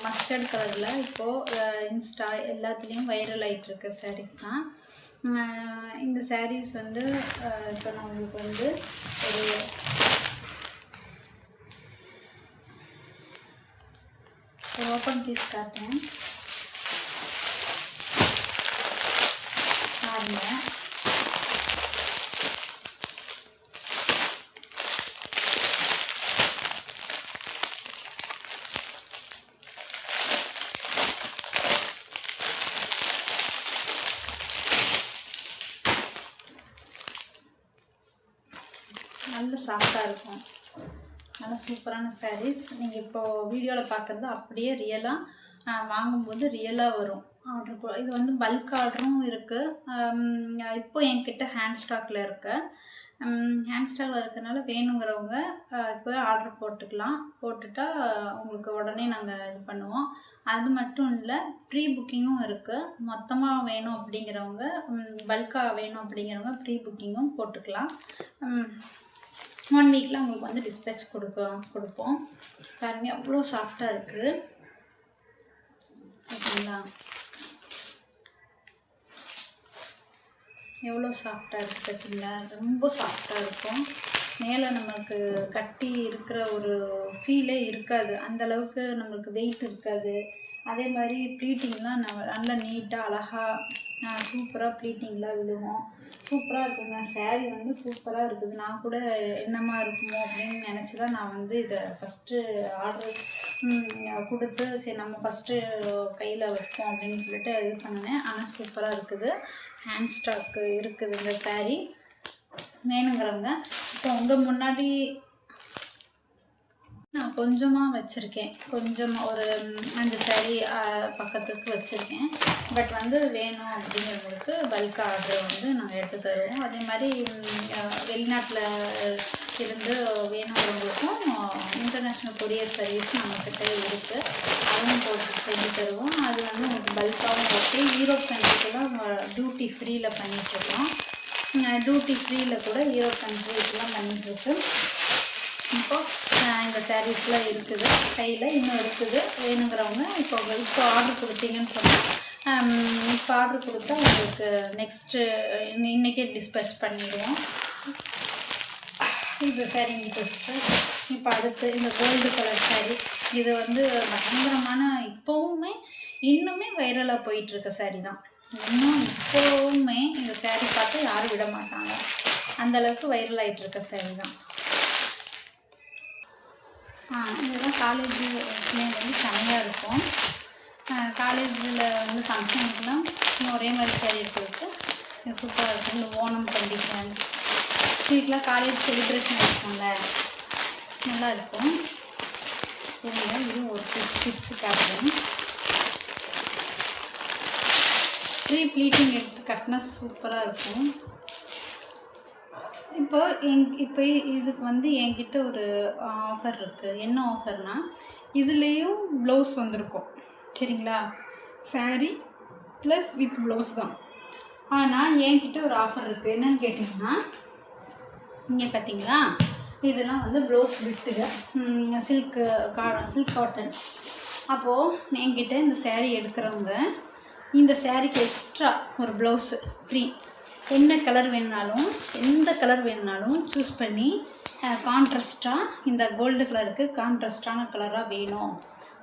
Mustard கலரில் இப்போது Insta எல்லாத்துலேயும் வைரல் ஆகிட்டுருக்க சாரீஸ் தான். இந்த சாரீஸ் வந்து இப்போ நான் உங்களுக்கு வந்து ஒரு ஓப்பன் பீஸ் காட்டுறேன் பாருங்க. நல்ல சாஃப்டாக இருக்கும், நல்ல சூப்பரான சாரீஸ். நீங்கள் இப்போது வீடியோவில் பார்க்குறது அப்படியே ரியலாக வாங்கும்போது ரியலாக வரும். ஆர்டர் இது வந்து பல்க் ஆர்டரும் இருக்குது. இப்போ என்கிட்ட ஹேண்ட் ஸ்டாக்கில் ஹேண்ட் ஸ்டாக்கில் இருக்கிறதுனால வேணுங்கிறவங்க இப்போ ஆர்டர் போட்டுக்கலாம். போட்டுட்டா உங்களுக்கு உடனே நாங்கள் இது பண்ணுவோம். அது மட்டும் இல்லை, ப்ரீ புக்கிங்கும் இருக்குது. மொத்தமாக வேணும் அப்படிங்கிறவங்க, பல்காக வேணும் அப்படிங்கிறவங்க ப்ரீ புக்கிங்கும் போட்டுக்கலாம். 1 வீக்கில் உங்களுக்கு வந்து டிஸ்பேச் கொடுப்போம். பாருங்கள் எவ்வளோ சாஃப்டாக இருக்குது ஓகேங்களா, எவ்வளோ சாஃப்டாக இருக்குது பார்த்தீங்களா. ரொம்ப சாஃப்டாக இருக்கும். மேலே நம்மளுக்கு கட்டி இருக்கிற ஒரு ஃபீலே இருக்காது, அந்தளவுக்கு நம்மளுக்கு வெயிட் இருக்காது. அதே மாதிரி ப்ளீட்டிங்லாம் நல்லா நீட்டாக அழகாக சூப்பராக ப்ளீட்டிங்லாம் விழுவோம். சூப்பராக இருக்குங்க. சாரீ வந்து சூப்பராக இருக்குது. நான் கூட என்னமா இருக்குமோ அப்படின்னு நினச்சி தான் நான் வந்து இதை ஃபஸ்ட்டு ஆர்டர் கொடுத்து சரி நம்ம ஃபஸ்ட்டு கையில் வைப்போம் அப்படின்னு சொல்லிட்டு இது பண்ணினேன். ஆனால் சூப்பராக இருக்குது. ஹேண்ட் ஸ்டாக்கு இருக்குது இந்த சாரீ. வேணுங்கிறவங்க இப்போ உங்கள் முன்னாடி நான் கொஞ்சமாக வச்சுருக்கேன், கொஞ்சமாக ஒரு 5 சாரீ பக்கத்துக்கு வச்சுருக்கேன். பட் வந்து வேணும் அப்படிங்கிறவங்களுக்கு பல்க் ஆர்டர் வந்து நாங்கள் எடுத்து தருவோம். அதே மாதிரி வெளிநாட்டில் இருந்து வேணுங்கிறவங்களுக்கும் இன்டர்நேஷ்னல் கொரியர் சர்வீஸ் நம்மக்கிட்ட இருக்குது, அதுவும் போட்டு செஞ்சு தருவோம். அது வந்து உங்களுக்கு பல்காகவும் ஓகே. யூரோப் கண்ட்ரிக்கெல்லாம் டியூட்டி ஃப்ரீயில் பண்ணிகிட்ருக்கோம். டியூட்டி ஃப்ரீயில் கூட யூரோப் கண்ட்ரிக்கெலாம் பண்ணிகிட்ருக்கு. இப்போது இந்த சாரீஸ்லாம் இருக்குது கையில், இன்னும் இருக்குது. வேணுங்கிறவங்க இப்போ ஆர்டர் கொடுத்தீங்கன்னு சொன்னால் இப்போ ஆர்டர் கொடுத்தா உங்களுக்கு நெக்ஸ்ட்டு இன்றைக்கே டிஸ்பேச் பண்ணிடுவோம். இந்த சாரீ இன்றைக்கி வச்சுட்டு இப்போ அடுத்து இந்த கோல்டு கலர் சாரீ, இது வந்து பயங்கரமான இப்போவுமே இன்னுமே வைரலாக போயிட்டுருக்க சாரீ தான். இன்னும் இப்போவுமே இந்த சாரீ பார்த்தா யாரும் விட மாட்டாங்க, அந்தளவுக்கு வைரல் ஆகிட்டுருக்க சாரீ தான். இதெல்லாம் காலேஜ் பிள்ளைங்க வந்து செமையாக இருக்கும். காலேஜில் வந்து ஃபங்க்ஷனுக்குலாம் ஒரே மாதிரி சாரீ எடுத்து சூப்பராக இருக்கும். இந்த ஓணம் பண்டிகை இதுக்கெலாம் காலேஜ் செலிப்ரேஷன் இருக்கும்ல, நல்லா இருக்கும். சரிங்களா, இதுவும் ஒரு டிப்ஸு காட்டுறேன். ப்ரீ ப்ளீட்டிங் எடுத்து கட்டினா சூப்பராக இருக்கும். இப்போ இதுக்கு வந்து என்கிட்ட ஒரு ஆஃபர் இருக்குது. என்ன ஆஃபர்னால், இதுலேயும் ப்ளவுஸ் வந்திருக்கும் சரிங்களா, சாரீ ப்ளஸ் வித் ப்ளவுஸ் தான். ஆனால் என்கிட்ட ஒரு ஆஃபர் இருக்குது. என்னென்னு கேட்டிங்கன்னா, இங்கே பார்த்தீங்களா, இதெல்லாம் வந்து ப்ளவுஸ் விட்டுங்க, சில்க் காட்டன். அப்போது என்கிட்ட இந்த சாரீ எடுக்கிறவங்க இந்த சாரீக்கு எக்ஸ்ட்ரா ஒரு ப்ளவுஸு ஃப்ரீ. என்ன கலர் வேணுனாலும், எந்த கலர் வேணுனாலும் சூஸ் பண்ணி கான்ட்ராஸ்ட்டாக இந்த கோல்டு கலருக்கு கான்ட்ராஸ்டான கலராக வேணும்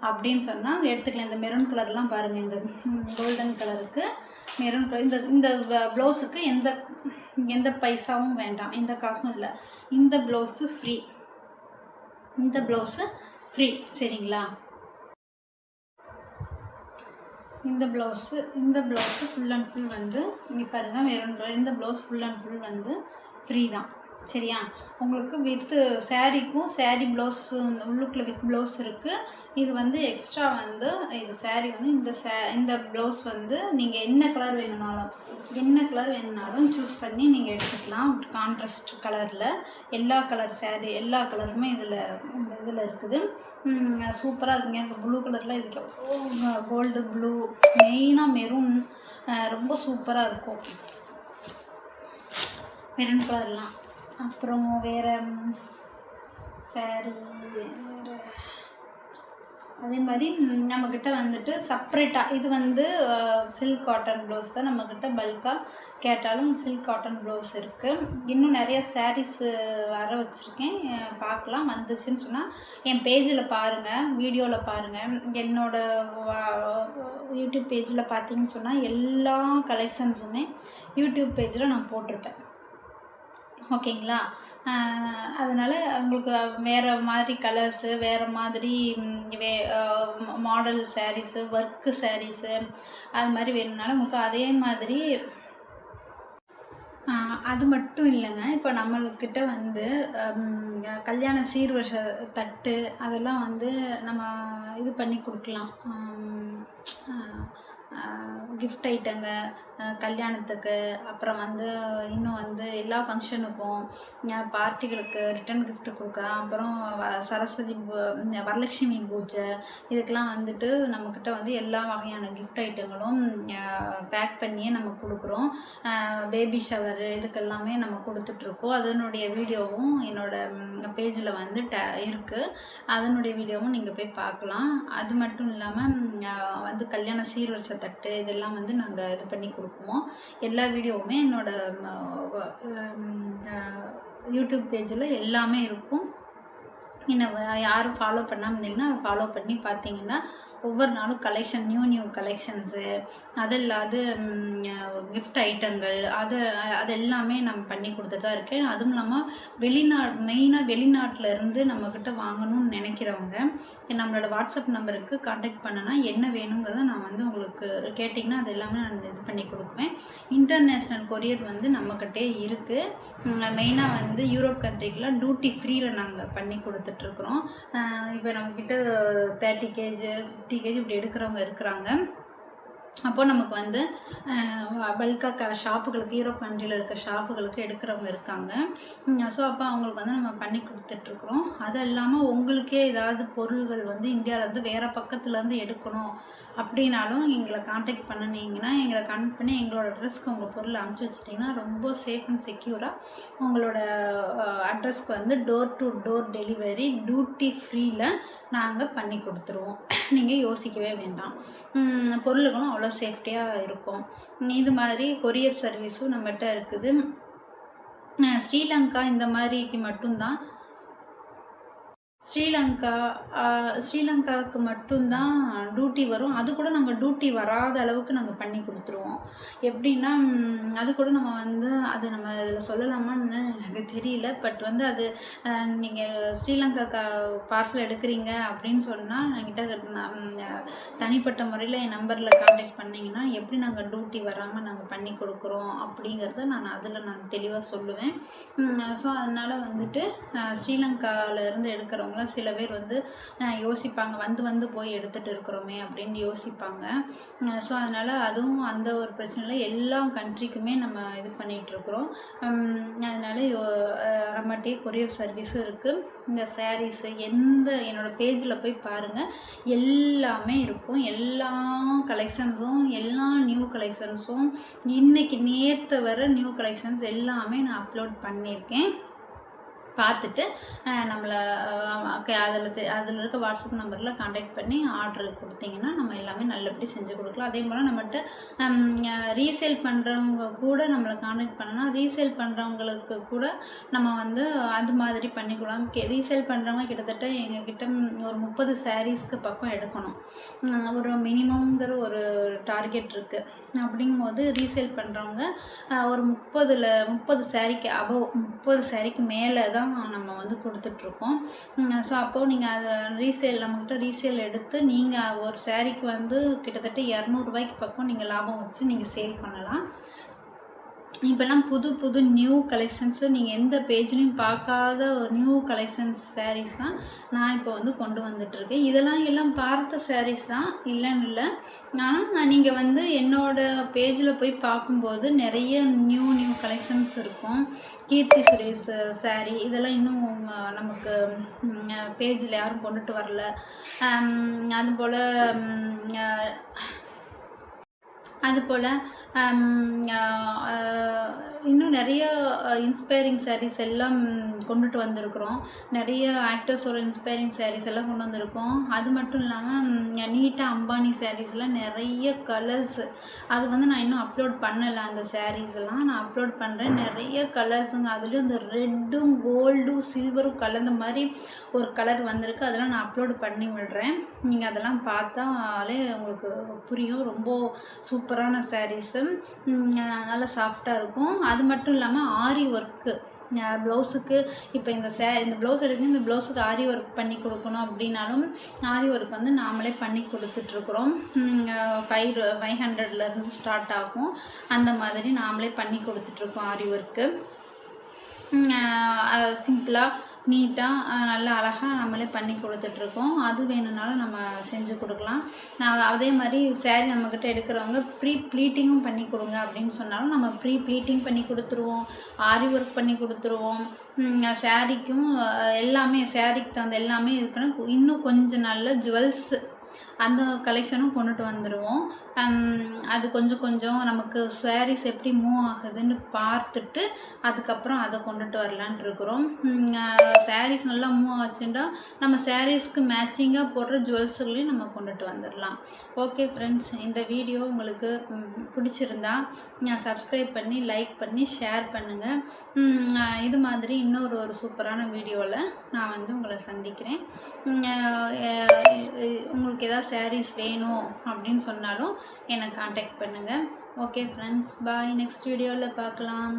அப்படின்னு சொன்னால் எடுத்துக்கலாம். இந்த மெரூன் கலர்லாம் பாருங்கள், இந்த கோல்டன் கலருக்கு மெரூன் கலர். இந்த ப்ளவுஸுக்கு எந்த பைசாவும் வேண்டாம், எந்த காசும் இல்லை. இந்த ப்ளவுஸு ஃப்ரீ, இந்த ப்ளவுஸு ஃப்ரீ சரிங்களா. இந்த ப்ளவுஸு ஃபுல் அண்ட் ஃபுல் வந்து இங்கே பாருங்கள் மெரூன் கலர். இந்த ப்ளவுஸ் ஃபுல் அண்ட் ஃபுல் வந்து ஃப்ரீ தான் சரியா. உங்களுக்கு வித்து சாரீக்கும் சாரீ ப்ளவுஸ் உள்ளுக்குள்ளே வித் ப்ளவுஸ் இருக்குது. இது வந்து எக்ஸ்ட்ரா வந்து இது சாரீ வந்து இந்த ப்ளவுஸ் வந்து நீங்கள் என்ன கலர் வேணுனாலும் சூஸ் பண்ணி நீங்கள் எடுத்துக்கலாம். கான்ட்ராஸ்ட் கலரில் எல்லா கலருமே இந்த இதில் இருக்குது. சூப்பராக இருக்குங்க. இந்த ப்ளூ கலரில் இதுக்கு எவ்வளோ கோல்டு ப்ளூ, மெயினாக மெரூன் ரொம்ப சூப்பராக இருக்கும் மெரூன் கலர்லாம். அப்புறம் வேறு சாரீ அதே மாதிரி நம்மக்கிட்ட வந்துட்டு செப்ரேட்டாக இது வந்து சில்க் காட்டன் ப்ளவுஸ் தான். நம்மக்கிட்ட பல்காக கேட்டாலும் சில்க் காட்டன் ப்ளவுஸ் இருக்குது. இன்னும் நிறைய சாரீஸு வர வச்சுருக்கேன், பார்க்கலாம். வந்துச்சுன்னு சொன்னால் என் பேஜில் பாருங்கள், வீடியோவில் பாருங்கள். யூடியூப் பேஜில் பார்த்தீங்கன்னு சொன்னால் எல்லா கலெக்ஷன்ஸுமே யூடியூப் பேஜில் நான் போட்டிருப்பேன். ஓகேங்களா? அதனால் உங்களுக்கு வேறு மாதிரி கலர்ஸு, வேறு மாதிரி மாடல் சாரீஸு, ஒர்க்கு சாரீஸு அது மாதிரி வேணும்னாலும் உங்களுக்கு அதே மாதிரி. அது மட்டும் இல்லைங்க, இப்போ நம்மக்கிட்ட வந்து கல்யாண சீர்வரிசை தட்டு அதெல்லாம் வந்து நம்ம இது பண்ணி கொடுக்கலாம். கிஃப்ட் ஐட்டங்க கல்யாணத்துக்கு, அப்புறம் வந்து இன்னும் வந்து எல்லா ஃபங்க்ஷனுக்கும், பார்ட்டிகளுக்கு ரிட்டன் கிஃப்ட் கொடுக்கலாம். அப்புறம் சரஸ்வதி வரலட்சுமி பூஜை இதுக்கெலாம் வந்துட்டு நம்மக்கிட்ட வந்து எல்லா வகையான கிஃப்ட் ஐட்டங்களும் பேக் பண்ணியே நம்ம கொடுக்குறோம். பேபி ஷவரு இதுக்கெல்லாமே நம்ம கொடுத்துட்ருக்கோம். அதனுடைய வீடியோவும் என்னோடய பேஜில் வந்து இருக்குது. அதனுடைய வீடியோவும் நீங்கள் போய் பார்க்கலாம். அது மட்டும் இல்லாமல் வந்து கல்யாண சீர்வரிசை தட்டு இதெல்லாம் வந்து நாங்கள் இது பண்ணி கொடுக்குவோம். எல்லா வீடியோவுமே என்னோடய யூடியூப் பேஜில் எல்லாமே இருக்கும். என்ன யாரும் ஃபாலோ பண்ணாமல் இருந்தீங்கன்னா ஃபாலோ பண்ணி பார்த்தீங்கன்னா ஒவ்வொரு நாளும் கலெக்ஷன் நியூ கலெக்ஷன்ஸு, அது இல்லாது கிஃப்ட் ஐட்டங்கள் அது எல்லாமே நம்ம பண்ணி கொடுத்து தான் இருக்கேன். அதுவும் இல்லாமல் மெயினாக வெளிநாட்டில் இருந்து நம்மக்கிட்ட வாங்கணும்னு நினைக்கிறவங்க நம்மளோட வாட்ஸ்அப் நம்பருக்கு கான்டாக்ட் பண்ணனா என்ன வேணுங்கிறத நான் வந்து உங்களுக்கு கேட்டிங்கன்னா அது எல்லாமே நான் இது பண்ணி கொடுக்குவேன். இன்டர்நேஷ்னல் கொரியர் வந்து நம்மக்கிட்டே இருக்குது. மெயினாக வந்து யூரோப் கண்ட்ரிக்கெலாம் டியூட்டி ஃப்ரீயில் நாங்கள் பண்ணி கொடுத்துட்ருக்குறோம். இப்போ நம்மக்கிட்ட 30 கேஜி 50 கேஜி இப்படி எடுக்கிறவங்க இருக்கிறாங்க. அப்போது நமக்கு வந்து பல்காக ஷாப்புகளுக்கு யூரோப் கண்ட்ரியில் இருக்க ஷாப்புகளுக்கு எடுக்கிறவங்க இருக்காங்க. ஸோ அப்போ அவங்களுக்கு வந்து நம்ம பண்ணி கொடுத்துட்ருக்குறோம். அது இல்லாமல் உங்களுக்கே ஏதாவது பொருள்கள் வந்து இந்தியாவிலேருந்து வேறு பக்கத்துலேருந்து எடுக்கணும் அப்படின்னாலும் எங்களை காண்டாக்ட் பண்ணினீங்கன்னா எங்களை கான்டாக்ட் பண்ணி எங்களோட அட்ரஸ்க்கு உங்கள் பொருளை அனுப்பிச்சி வச்சிட்டிங்கன்னா ரொம்ப சேஃப் அண்ட் செக்யூராக உங்களோட அட்ரஸ்க்கு வந்து door to door delivery duty ஃப்ரீயில் நாங்கள் பண்ணி கொடுத்துருவோம். நீங்கள் யோசிக்கவே வேண்டாம். பொருளுகளும் அவ்வளோ சேஃப்டியாக இருக்கும். இது மாதிரி கொரியர் சர்வீஸும் நம்மகிட்ட இருக்குது. ஸ்ரீலங்கா இந்த மாதிரிக்கு மட்டும்தான் ஸ்ரீலங்காவுக்கு மட்டும்தான் டியூட்டி வரும். அது கூட நாங்கள் டியூட்டி வராத அளவுக்கு நாங்கள் பண்ணி கொடுத்துருவோம். எப்படின்னா அது கூட நம்ம வந்து அது நம்ம இதில் சொல்லலாமான்னு எனக்கு தெரியல. பட் வந்து அது நீங்கள் ஸ்ரீலங்கா பார்சல் எடுக்கிறீங்க அப்படின்னு சொன்னால் என்கிட்ட தனிப்பட்ட முறையில் என் நம்பரில் கான்டாக்ட் பண்ணிங்கன்னா எப்படி நாங்கள் டியூட்டி வராமல் நாங்கள் பண்ணி கொடுக்குறோம் அப்படிங்கிறத நான் தெளிவாக சொல்லுவேன். ஸோ அதனால் வந்துட்டு ஸ்ரீலங்காவிலேருந்து எடுக்கிறவங்க சில பேர் வந்து யோசிப்பாங்க, வந்து போய் எடுத்துகிட்டு இருக்கிறோமே அப்படின்னு யோசிப்பாங்க. ஸோ அதனால் அதுவும் அந்த ஒரு பிரச்சனை இல்லை. எல்லா கண்ட்ரிக்குமே நம்ம இது பண்ணிகிட்ருக்குறோம். அதனால் நம்மகிட்டே கொரியர் சர்வீஸும் இருக்குது. இந்த சாரீஸு என்னோடய பேஜில் போய் பாருங்கள், எல்லாமே இருக்கும். எல்லா கலெக்ஷன்ஸும் எல்லா நியூ கலெக்ஷன்ஸும் இன்றைக்கி நேற்று வர நியூ கலெக்ஷன்ஸ் எல்லாமே நான் அப்லோட் பண்ணியிருக்கேன். பார்த்துட்டு நம்மளை அதில் இருக்க வாட்ஸ்அப் நம்பரில் கான்டாக்ட் பண்ணி ஆர்டர் கொடுத்தீங்கன்னா நம்ம எல்லாமே நல்லபடி செஞ்சு கொடுக்கலாம். அதே போல் நம்மகிட்ட ரீசேல் பண்ணுறவங்க கூட நம்மளை கான்டாக்ட் பண்ணால் ரீசேல் பண்ணுறவங்களுக்கு கூட நம்ம வந்து அது மாதிரி பண்ணிக்கலாம். ரீசேல் பண்ணுறவங்க கிட்டத்தட்ட எங்ககிட்ட ஒரு 30 சாரீஸ்க்கு பக்கம் எடுக்கணும். ஒரு மினிமம்ங்கிற ஒரு டார்கெட் இருக்குது. அப்படிங்கும்போது ரீசேல் பண்ணுறவங்க ஒரு 30 சாரீக்கு அபவ் 30 சாரீக்கு மேலே தான் நம்ம வந்து கொடுத்துட்ருக்கோம். ஸோ அப்போது நீங்கள் அதை நம்மக்கிட்ட ரீசேல் எடுத்து நீங்கள் ஒரு சாரீக்கு வந்து கிட்டத்தட்ட 200 ரூபாய்க்கு பக்கம் நீங்கள் லாபம் வச்சு நீங்கள் சேல் பண்ணலாம். இப்போல்லாம் புது நியூ கலெக்ஷன்ஸு நீங்கள் எந்த பேஜ்லேயும் பார்க்காத ஒரு நியூ கலெக்ஷன்ஸ் சாரீஸ் தான் நான் இப்போ வந்து கொண்டு வந்துட்டுருக்கேன். இதெல்லாம் எல்லாம் பார்த்த சாரீஸ் தான், இல்லைன்னு இல்லை. ஆனால் நீங்கள் வந்து என்னோடய பேஜில் போய் பார்க்கும்போது நிறைய நியூ கலெக்ஷன்ஸ் இருக்கும். கீர்த்தி சுரேஷ் சாரீ இதெல்லாம் இன்னும் நமக்கு பேஜில் யாரும் கொண்டுட்டு வரல. அதுபோல் இன்னும் நிறைய இன்ஸ்பைரிங் சாரீஸ் எல்லாம் கொண்டுட்டு வந்திருக்கிறோம். நிறைய ஆக்டர்ஸோட இன்ஸ்பைரிங் சாரீஸ் எல்லாம் கொண்டு வந்திருக்கோம். அது மட்டும் இல்லாமல் நீட்டாக அம்பானி சாரீஸ்லாம் நிறைய கலர்ஸ், அது வந்து நான் இன்னும் அப்லோட் பண்ணலை. அந்த சாரீஸ் எல்லாம் நான் அப்லோட் பண்ணுறேன். நிறைய கலர்ஸுங்க, அதுலேயும் இந்த ரெட்டும் கோல்டும் சில்வரும் கலந்த மாதிரி ஒரு கலர் வந்திருக்கு. அதெல்லாம் நான் அப்லோடு பண்ணி விடுறேன். நீங்கள் அதெல்லாம் பார்த்தாலே உங்களுக்கு புரியும். ரொம்ப சூப்பரான சாரீஸு, நல்லா சாஃப்டாக இருக்கும். அது மட்டும் இல்லாமல் ஆரி ஒர்க்கு ப்ளவுஸுக்கு, இப்போ இந்த ப்ளவுஸ் எடுக்க இந்த ப்ளவுஸுக்கு ஆரி ஒர்க் பண்ணி கொடுக்கணும் அப்படின்னாலும் ஆரி ஒர்க் வந்து நாமளே பண்ணி கொடுத்துட்ருக்குறோம். 500லேருந்து ஸ்டார்ட் ஆகும். அந்த மாதிரி நாமளே பண்ணி கொடுத்துட்ருக்கோம் ஆரி ஒர்க்கு. சிம்பிளாக நீட்டாக நல்லா அழகாக நம்மளே பண்ணி கொடுத்துட்ருக்கோம். அது வேணும்னாலும் நம்ம செஞ்சு கொடுக்கலாம். அதே மாதிரி சேரீ நம்மக்கிட்ட எடுக்கிறவங்க ப்ரீ ப்ளீட்டிங்கும் பண்ணி கொடுங்க அப்படின்னு சொன்னாலும் நம்ம ப்ரீ ப்ளீட்டிங் பண்ணி கொடுத்துருவோம், ஆரி ஒர்க் பண்ணி கொடுத்துருவோம். சேரீக்கும் எல்லாமே, சேரீக்கு தகுந்த எல்லாமே இது பண்ண இன்னும் கொஞ்சம் நல்ல ஜுவல்ஸு அந்த கலெக்ஷனும் கொண்டுட்டு வந்துடுவோம். அது கொஞ்சம் கொஞ்சம் நமக்கு சாரீஸ் எப்படி மூவ் ஆகுதுன்னு பார்த்துட்டு அதுக்கப்புறம் அதை கொண்டுட்டு வரலான் இருக்கிறோம். சாரீஸ் நல்லா மூவ் ஆச்சுன்னா நம்ம சாரீஸ்க்கு மேட்சிங்காக போடுற ஜுவல்ஸுகளையும் நம்ம கொண்டுட்டு வந்துடலாம். ஓகே ஃப்ரெண்ட்ஸ், இந்த வீடியோ உங்களுக்கு பிடிச்சிருந்தா சப்ஸ்கிரைப் பண்ணி லைக் பண்ணி ஷேர் பண்ணுங்கள். இது மாதிரி இன்னொரு சூப்பரான வீடியோவில் நான் வந்து உங்களை சந்திக்கிறேன். உங்களுக்கு ஏதாவது சாரீஸ் வேணும் அப்படின்னு சொன்னாலும் என்னை காண்டாக்ட் பண்ணுங்கள். ஓகே ஃப்ரெண்ட்ஸ், பாய். நெக்ஸ்ட் வீடியோவில் பார்க்கலாம்.